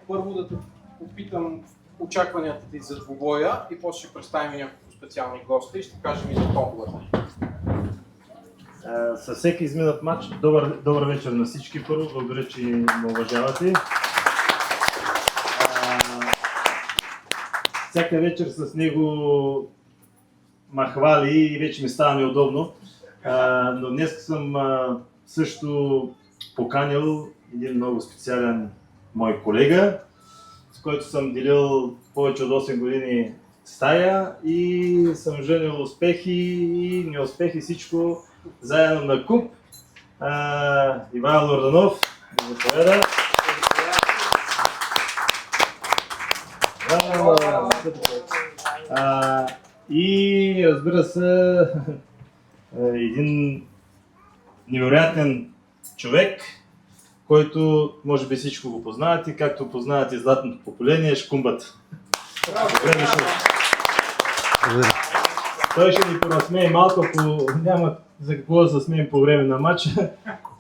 първо да те попитам очакванията ти за двубоя и после ще представим няколко специални гости и ще кажем и за томбовете. Със всеки изминат матч, добър вечер на всички първо, благодаря, че ме уважавате. Всяка вечер с него ма хвали и вече ми става неудобно, но днес съм също поканил един много специален мой колега, с който съм делил повече от 8 години стая и съм женил успехи и неуспехи, всичко заедно на куп. Ивайло Орданов, заповяда. И разбира се, един невероятен човек, който може би всичко го познавате, както познавате златното поколение, Шкумбата. Добре дошъл. Той ще ни поразсмее малко, ако няма за какво да се смеем по време на матча,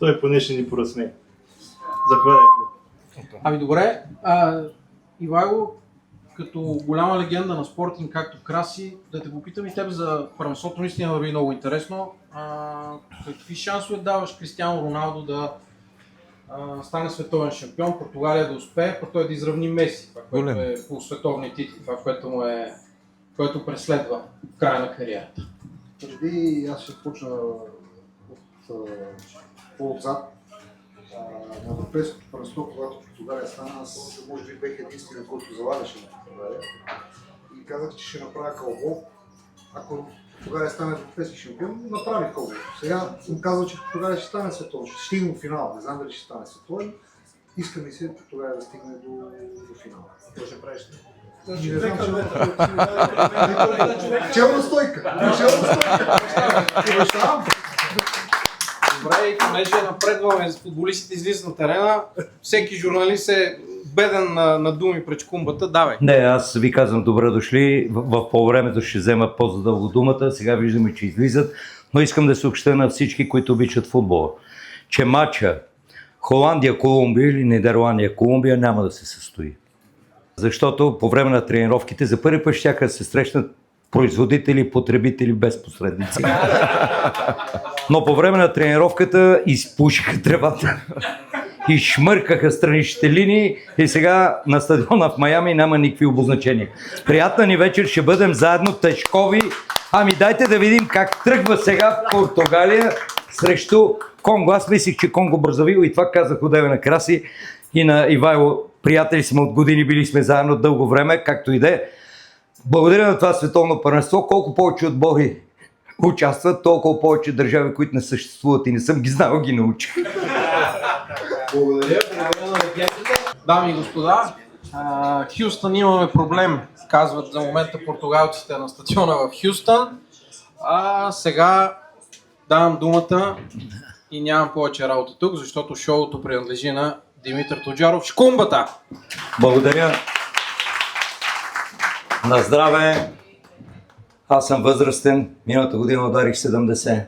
той поне ще ни поразсмее. Заповядайте. Ами добре, Ивайло, като голяма легенда на Спортинг, както Краси, да те попитам и теб за първенството, наистина върви много интересно. Какви шансове даваш Кристиано Роналдо да стане световен шампион, Португалия да успее, пък той да изравни Меси, това, което е по световни титли, това, което преследва в края на кариерата? Преди аз ще почна по-отзад. На европейското първенство, когато Португалия стана, аз може би бях единствен, който залагаше на Португалия. И казах, че ще направя кълбо. Ако Португалия стане европейски шампион, направи кълбо. Сега съм казал, че Португалия ще стане световен. Ще стигне до финал. Не знам дали ще стане световен. Искам и се Португалия да стигне до финала. Какво ще правиш? Челна стойка! Добре, и понеже напредваме с футболистите излизат на терена, всеки журналист е беден на думи пред Шкумбата. Давай! Не, аз ви казвам добре дошли. В по-времето ще взема по-задълго думата. Сега виждаме, че излизат. Но искам да съобщя на всички, които обичат футбола, че матча Холандия-Колумбия или Нидерландия-Колумбия няма да се състои. Защото по време на тренировките за първи път щяха да се срещнат производители и потребители без посредници. Но по време на тренировката изпушиха тревата и шмъркаха страничните линии и сега на стадиона в Майами няма никакви обозначения. Приятна ни вечер, ще бъдем заедно тежкови. Ами дайте да видим как тръгва сега Португалия срещу Конго. Аз мислих, че Конго Бразавил и това казах одеве на Краси и на Ивайло. Приятели сме от години, били сме заедно дълго време, както и да е. Благодаря на това световно първенство, колко повече отбори участват, толкова повече държави, които не съществуват и не съм ги знал, ги научих. Благодаря на легендите. Дами и господа, Хюстън имаме проблем, казват за момента португалците на стадиона в Хюстън. Сега давам думата и нямам повече работа тук, защото шоуто принадлежи на Димитър Тоджаров, Шкумбата. Благодаря. На здраве. Аз съм възрастен. Миналата година ударих 70.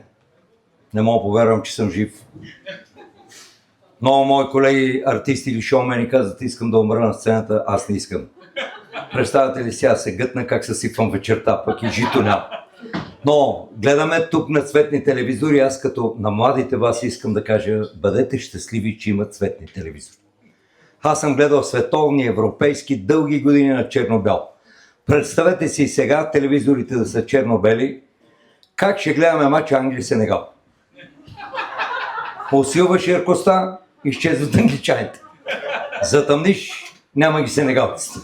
Не мога повярвам, че съм жив. Много мои колеги, артисти или шоумени казват, искам да умра на сцената, аз не искам. Представете ли сега се гътна как съсипвам вечерта, пък и жито няма. Но гледаме тук на цветни телевизори, аз като на младите вас искам да кажа, бъдете щастливи, че имат цветни телевизори. Аз съм гледал световни, европейски, дълги години на черно-бял. Представете си сега телевизорите да са черно-бели, как ще гледаме матч Англия-Сенегал. Усилваш яркостта, изчезват англичаните. Затъмниш, няма ги сенегалците.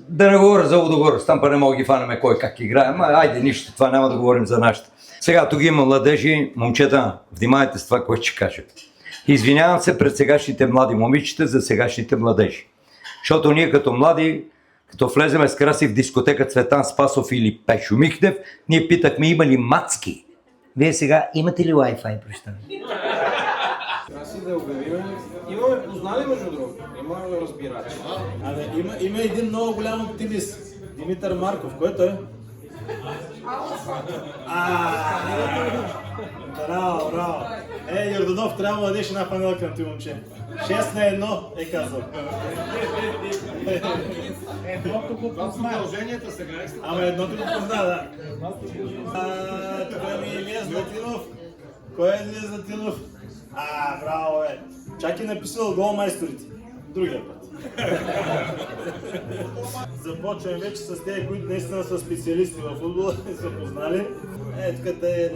Да не говоря за Лудогорец, там па не мога ги фанеме кой как играем, айде нищо, това няма да говорим за нашите. Сега тук има младежи, момчета, внимайте с това, което ще кажа. Извинявам се пред сегашните млади момичета за сегашните младежи. Защото ние като млади, като влеземе с Краси в дискотека Цветан Спасов или Пешо Михнев, ние питахме има ли мацки. Вие сега имате ли Wi-Fi, представи? Краси да обявим. Имаме познали между другото. Имаме разбирачи. Има един много голям оптимист. Димитър Марков. Кой той? Браво, браво. Йорданов, трябва да дадеш една панелка към ти, момче. 6-1 е казал. Едното го позна. Продълженията сега е. Ама едното го позна, да. Тук ми е Илия Златинов. Кой е Илия Златинов? Браво, бе. Чак е написал гол майсторите. Другия път. Започваме вече с тези, които наистина са специалисти в футбола и са познали. Тук е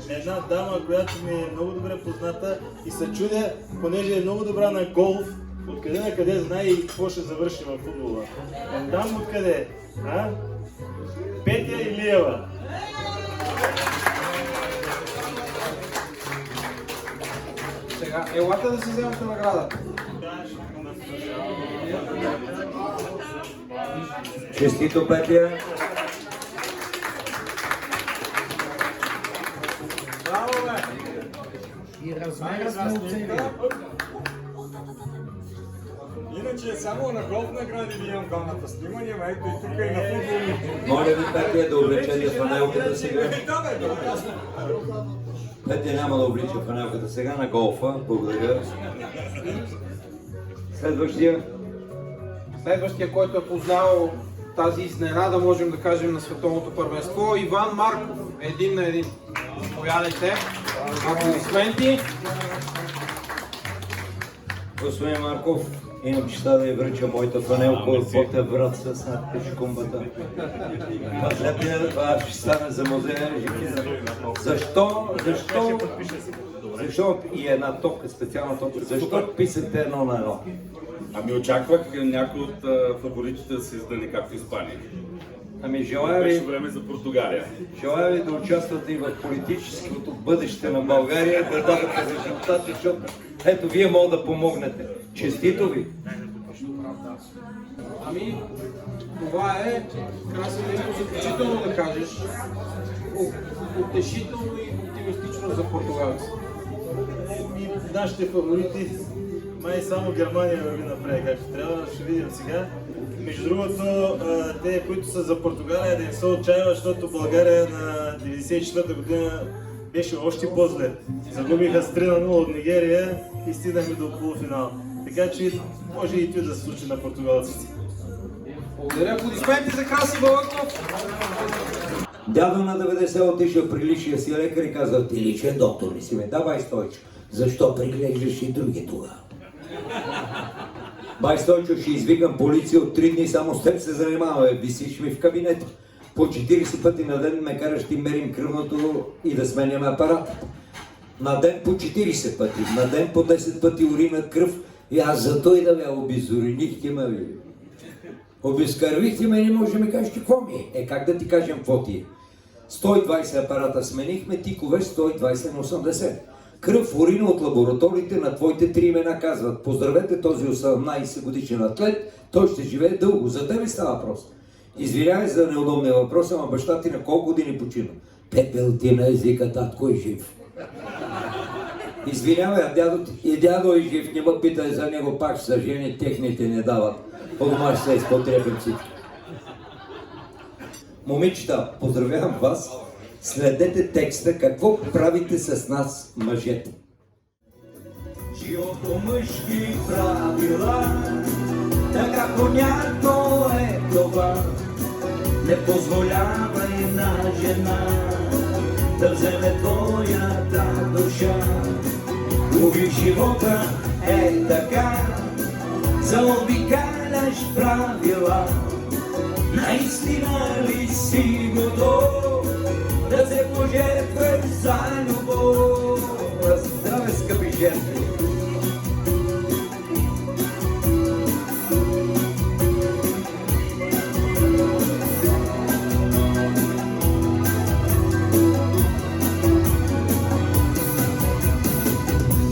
една дама, която ми е много добре позната и се чудя, понеже е много добра на голф, откъде на къде знае и какво ще завърши в футбола. Не дам откъде. Петя Илиева. Сега, елате да си вземете наградата. Честито, Петя. Браво, бе! И размера сме оценили. Иначе само на голф награди ви имам двамата снимания, ма ето и тук и на футболните. Моля ви, Петя, да облечете фанелката сега. Петя няма да облича фанелката сега на голфа. Благодаря. Следващия, който е познал тази изненада, можем да кажем, на световното първенство, Иван Марков. 1-1. Заповядайте. Аплодисменти. Господин Марков, имам честа да я връча моята фанелка от Ботев брат с надпис Кумбата. Това ще стане за музея. Защо и една топка, специална топка, защо писате 1-1? Ами очаквах някой от фаворитите да се издъни както Испания. Ами желая Беше ви, време за Португалия. желая ви да участвате и в политическото бъдеще на България, да давате резултати, защото ето вие мога да помогнете. Честито ви! Ами, това е, Краси, нещо заключително да кажеш, утешително и оптимистично за португалци. Нашите фаворити, май само Германия върви напред, както трябва, ще видим сега. Между другото, те, които са за Португалия, да не се отчаиват, защото България на 1994 година беше още по-зле. Загубиха с 3-0 от Нигерия и стигнахме до полуфинал. Така че може и това да се случи на португалците. Благодаря, аплодисменти за Краси Балъков. Дядо на 90 отишъл при личния си лекар и казал: ти личен доктор ли си ме? Да, бай Стойчо. Защо приглеждаш и други тогава? Бай Стойчо, ще извикам полиция, от 3 дни само с теб се занимава, висиш ми в кабинета. По 40 пъти на ден ме караш ти мерим кръвното и да сменяме апарат. На ден по 40 пъти, на ден по 10 пъти урина кръв и аз зато и да ме обезоринихте ме ви. Обезкървихте ме и не може да ми кажете какво ми е. Как да ти кажем какво ти е? 120 апарата сменихме, тикове 120 на 80. Кръв, урина от лабораториите на твоите 3 имена казват: поздравете този 18 годишен атлет, той ще живее дълго. За тебе става въпрос. Извинявай за неудобния въпрос, ама баща ти на колко години почина? Пепел ти на езика, татко е жив. Извинявай, а дядо е жив, не ме питай за него, пак ще са жени, техните не дават. По-дома ще се изпотребим всички. Момичета, поздравявам вас. Следете текста, какво правите с нас, мъжете. Живот по мъжки правила, така понятно е това. Не позволявай на жена да вземе твоята душа. Лови живота е така, заобикаляш правила. Наистина ли си готов да се пожертваш за любов? Здраве, скъпи жертви!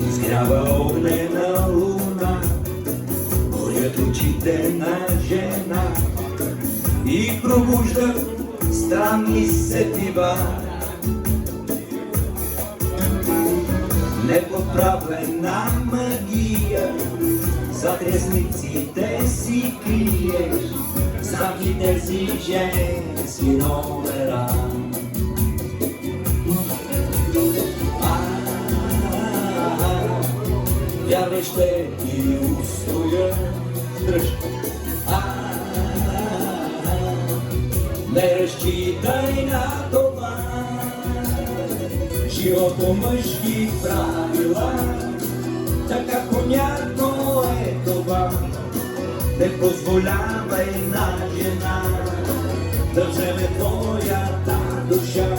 Изгрява огнена луна, горят очите на жена и пробужда странни сетива. Непоправена магия, зад ресниците си криеш самите си женски номера. вярвай ще ти устоя. Дръжка. Не разчитай на това, живот по мъжки правила, така понятно е това. Не позволявай на жена да вземе твоята душа.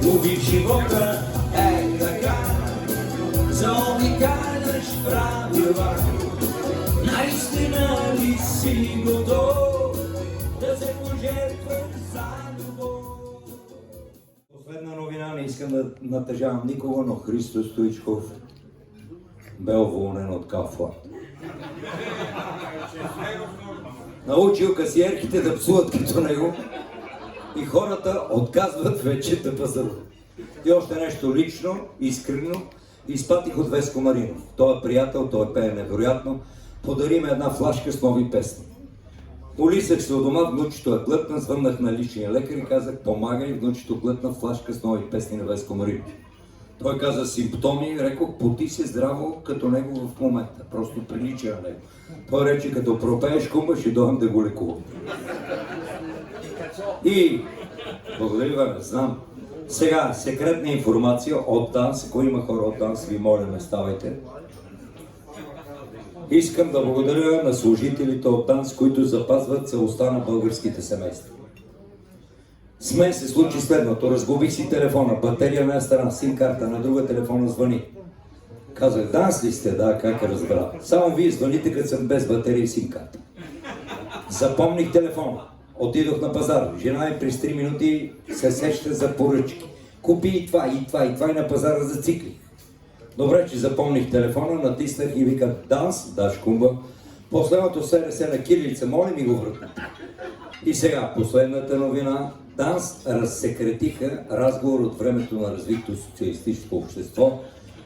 Лови в живота е така, заобикаляш правила. Наистина ли си готов да се пожертваш за любов? Последна новина, не искам да натъжавам никого, но Христо Стоичков бе уволнен от Kaufland. Научил касиерките да псуват като него и хората отказват вече да пазаруват. И още нещо лично, искрено, изпратих от Веско Маринов. Той е приятел, той пее невероятно. Подари ме една флашка с нови песни. Улисах се от дома, внучето е глътна, звъннах на личния лекар и казах, помагай, внучето глътна флашка с нови песни на Веско Маринов. Той каза симптоми, рекох, поти се здраво като него в момента, просто прилича на него. Той рече, като пропееш кумба, ще дойдем да го лекувам. И, благодаря ви, знам. Сега, секретна информация от ДАНС, ако има хора от ДАНС, ви моля, не ставайте. Искам да благодаря на служителите от ДАНС, които запазват целостта на българските семейства. С мен се случи следното. Разгубих си телефона, батерия на една страна, сим-карта, на друга телефона звъни. Казах, ДАНС ли сте? Да, как разбра. Само вие звъните, като съм без батерия и сим-карта. Запомних телефона. Отидох на пазар. Жена ми през 3 минути се сеща за поръчки. Купи и това, и това, и това, и на пазара зациклих. Добре, че запомних телефона, натиснах и викам ДАНС, Даш Кумба. Последното СРС на кирилица, моля ми го върна. И сега, последната новина. ДАНС разсекретиха разговор от времето на развитото социалистическо общество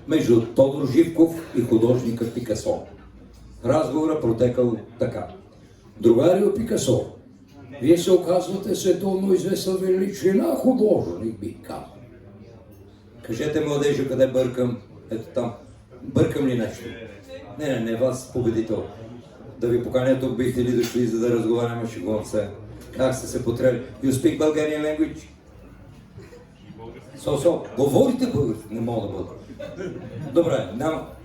между Тодор Живков и художника Пикасо. Разговорът протекал така. Другарио Пикасо, вие се оказвате световно известна величина художник, би казал. Кажете, младежо, къде бъркам? Ето там. Бъркам ли нещо? Не, вас, победител. Да ви поканя тук, бихте ли дошли, за да разговаряме, шегувам се. Как сте се потребили? You speak Bulgarian language? Говорите български? Не мога да бъда. Добре,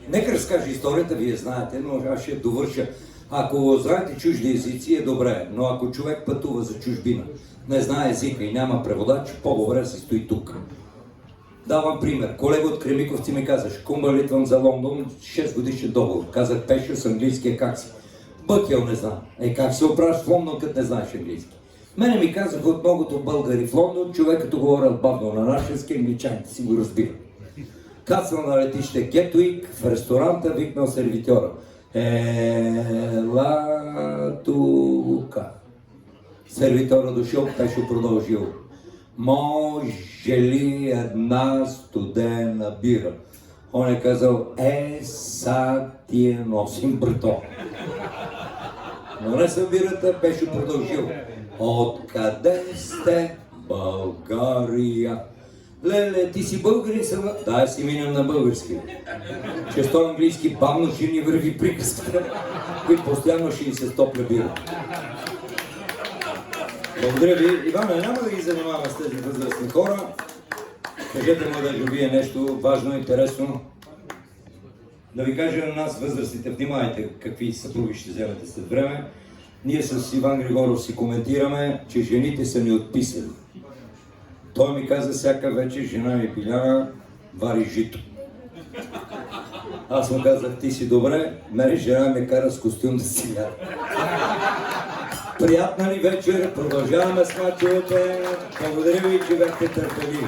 нека разкажа историята, вие знаете, но аз ще довърша. Ако знаете чужди езици е добре, но ако човек пътува за чужбина, не знае езика и няма преводач, по-добре се стои тук. Давам пример. Колега от Кремиковци ми казаш, Кумба, литвам за Лондон, 6 годишен договор. Казах, пеша с английския, как си? Бъкел не знам. Как се оправиш в Лондон, като не знаеш английски? Мене ми казаха от многото българи в Лондон, човек като говорят бавно на нашенски, англичаните си го разбира. Кацнал на летище Гетуик, в ресторанта викнал сервитьора. Ела тука. Сервитьора дошъл, беше продължил. Може ли една студена бира? Он е казал, са ти я носим, брато. Но не съм бирата, беше продължил. Откъде сте, България? Леле, ти си българин съм? Да, си минем на български. Често английски бавно ще ни върви приказката, и постоянно ще ни се стопля бира. Благодаря ви. Иване, няма да ги занимаваме с тези възрастни хора. Кажете му да вие нещо важно, интересно. Да ви кажа на нас, възрастните, внимайте какви съпруги ще вземете след време. Ние с Иван Григоров си коментираме, че жените са ни отписали. Той ми каза, всяка вечер жена ми Биляна вари жито. Аз му казах, ти си добре, мене жена ме кара с костюм да си яда. Приятна ли вечер, продължаваме с мачовете. Благодаря ви, че бяхте търпеливи.